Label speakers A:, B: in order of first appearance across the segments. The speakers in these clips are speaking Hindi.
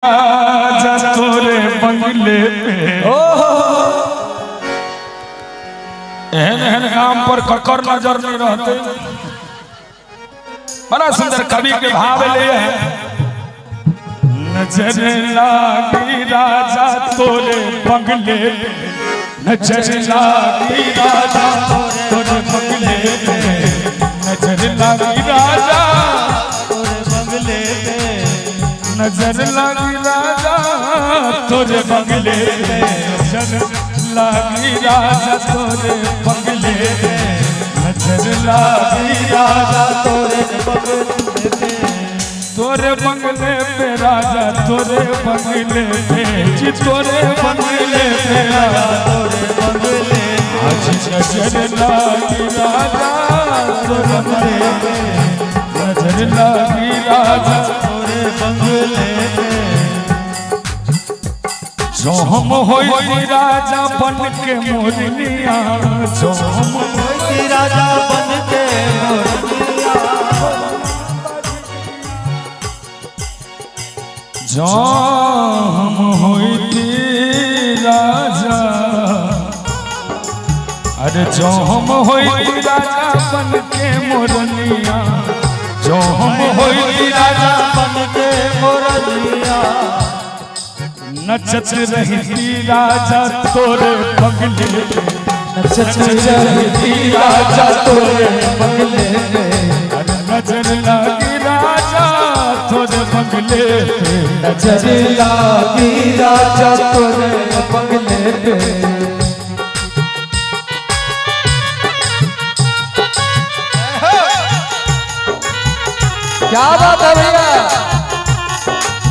A: राजा तोरे बंगले पे एहन एहन काम पर ककर नजर नहीं रहते। बड़ा सुंदर कवि के भाव ले नजर लागी राजा तोरे बंगले पे, नजर लागी राजा तोरे बंगले पे, नजर लागी राजा तोरे बंगले पे, नजर लागी राजा तोरे बंगले पे, नजर लागी राजा तोरे बंगले पे, नजर लागी राजा तोरे बंगले पे, तोरे बंगले पे राजा तोरे बंगले पे, जी तोरे बंगले पे राजा तोरे बंगले पे, आज नजर लागी राजा तोरे बंगले पे, नजर लागी राजा तोरे बंगले पे। जो हम होई राजा बन के मोरनिया, जो हम होई राजा बन के मोरनिया, जो हम होई राजा, अरे जो हम होई राजा बन के मोरनिया, जो हम होई राजा बन के मोरनिया, नचत रहती राजा तोरे बंगले पे, नचत रहती राजा तोरे बंगले पे, अरे नजर लागी राजा तोरे बंगले पे, नजर लागी राजा तोरे बंगले पे।
B: क्या बात है भैया,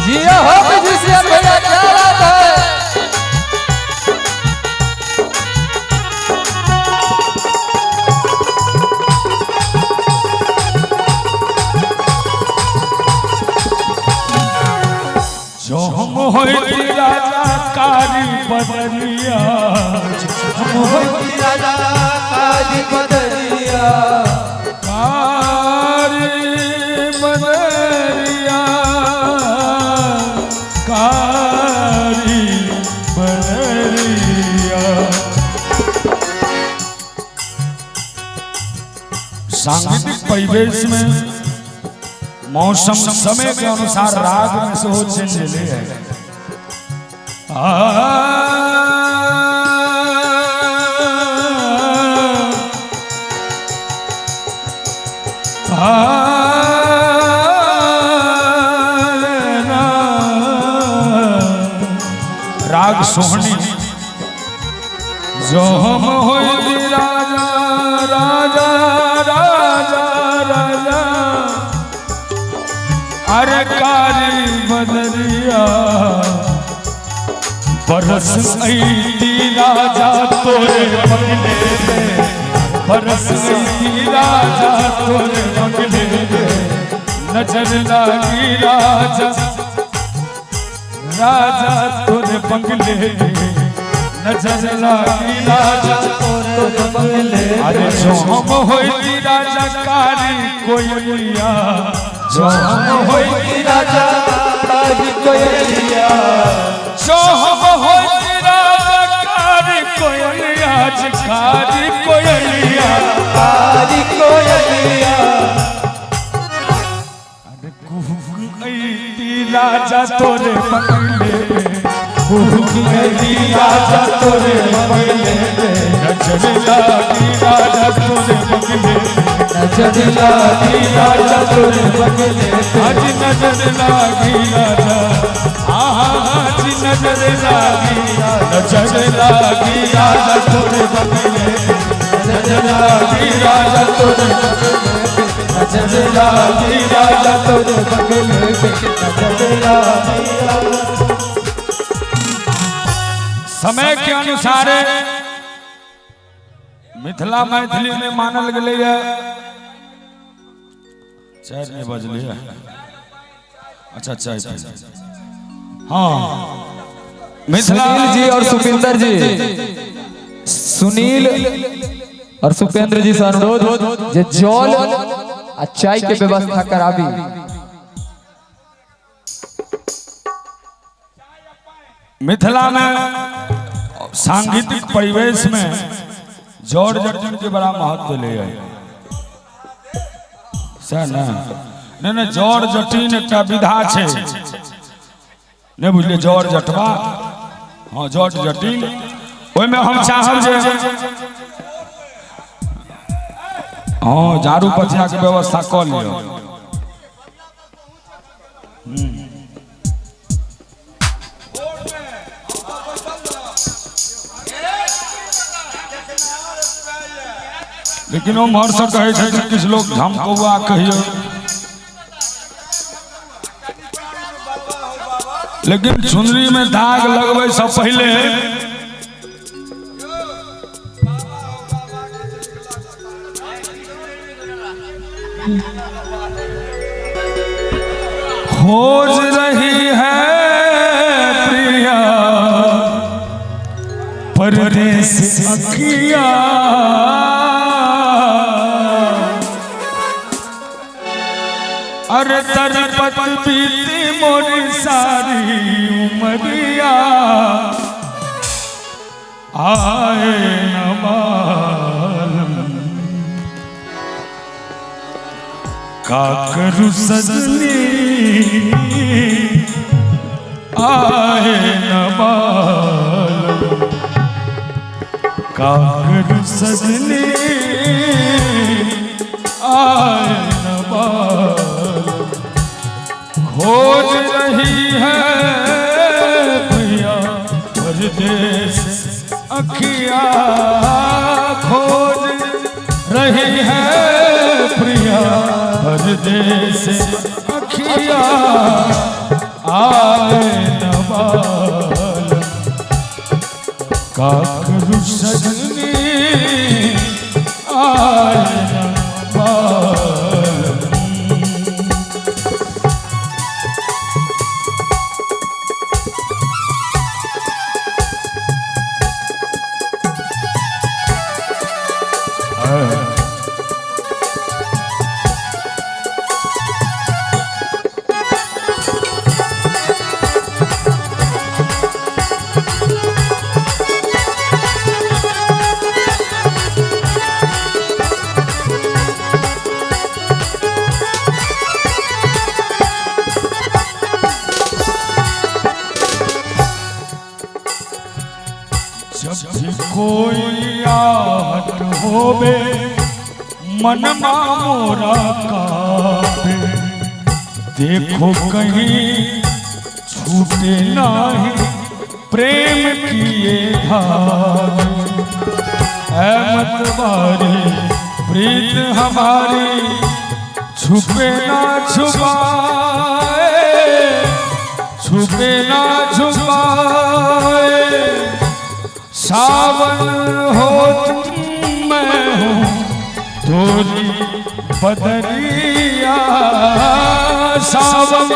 B: जिया हो म्यूजिशियन भैया, क्या बात है।
A: जो हम होई राजा कारी बदलिया,
B: हम होई राजा कारी बदलिया,
A: कारी बदलिया, कारी बदलिया। सांगीतिक परिवेश में मौसम समय के अनुसार राग में से हो चेंज ले है। राग सोहनी जो हम होई राजा राजा राजा राजा, अरे कारी बदलिया बरस आई राजा तोरे बंगले पे, बरस आई राजा तोरे बंगले पे, नजर लागी राजा राजा तोरे बंगले पे, नजर लागी राजा तोरे बंगले पे। अरे जो हम होई राजा कारी कोयलिया, जो हम होई राजा कारी कोयलिया, जो हम होई राजा कारी कोयलिया, कारी कोयलिया, कारी कोयलिया, अरे कुहकी राजा तोरे बंगले पे, कुहकी राजा तोरे बंगले पे, नजर लागी राजा तोरे बंगले पे, नजर लागी राजा तोरे बंगले पे, आज नजर लागी राजा, आज नजर लागी, नजर लागी राजा तोरे बंगले पे, नजर लागी राजा तोरे बंगले पे, नजर लागी राजा तोरे बंगले पे, नजर लागी राजा। समय के अनुसार मिथिला मैथिली में मानल गले है। चाय नहीं बजली है, अच्छा चाय। हाँ मिथिला
B: जी और सुपेंद्र जी, सुनील और सुपेंद्र जी से अनुरोध जे जल और चाय के व्यवस्था कराबी।
A: मिथिला में सांगीतिक परिवेश में जड़ जटिन के बड़ा महत्व ले आए नहीं जड़ जटिन एक विधा है नहीं बुझलिए जड़ जटवा हाँ जट जटिन ओहिमे हम चाहब जे हाँ झाड़ू पथिया के व्यवस्था कर लियो लेकिन वो मर सब कहे थे कि किस लोग झमकौआ कहियो लेकिन चुनरी में दाग लगवे सब पहले खोज रही है प्रिया परदेस अखिया अरे तरपत बीती मोरी सारी उमरिया आए न मालूम का करूं सजनी आए न मालूम का करूं सजनी आए न मालूम खोज रही है प्रिया परदेस अखिया खोज रही है प्रिया परदेस अखिया आए न मालूम का करूं सजनी आए न मालूम कोई आहट होबे मन मोरा काबे देखो कहीं छूटे नहीं प्रेम किए धागे मतवारी प्रीत हमारी छुपे ना छुपाए छुपे ना छुपाए सावन हो तुम मैं हूँ तोरी बदरिया सावन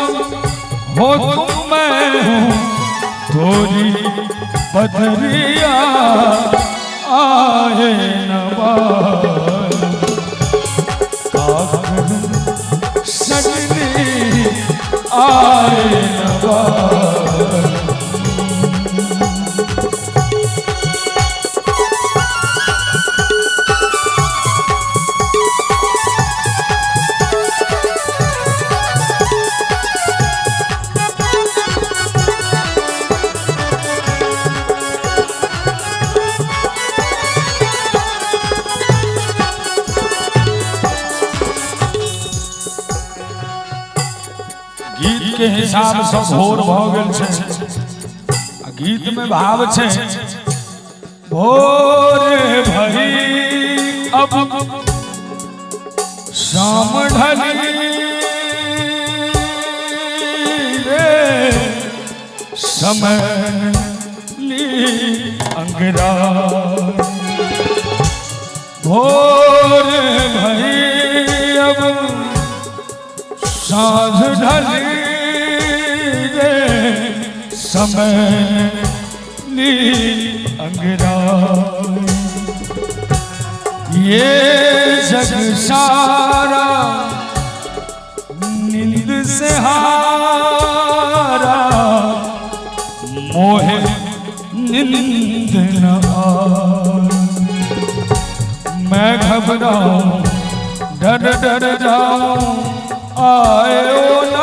A: हो तुम मैं हूँ तोरी बदरिया आए न सजनी आए न गीत के हिसाब से भोर भ गेल छै गीत में भाव छै भोर भई अब शाम ढली रे समय ली अंगरा भोर भई अब साँझ ढली रे समय ली अंगरा ये जग सारा नींद से हारा मोहे नींद न आए। मैं घबराऊं डर डर जाऊं आए ओ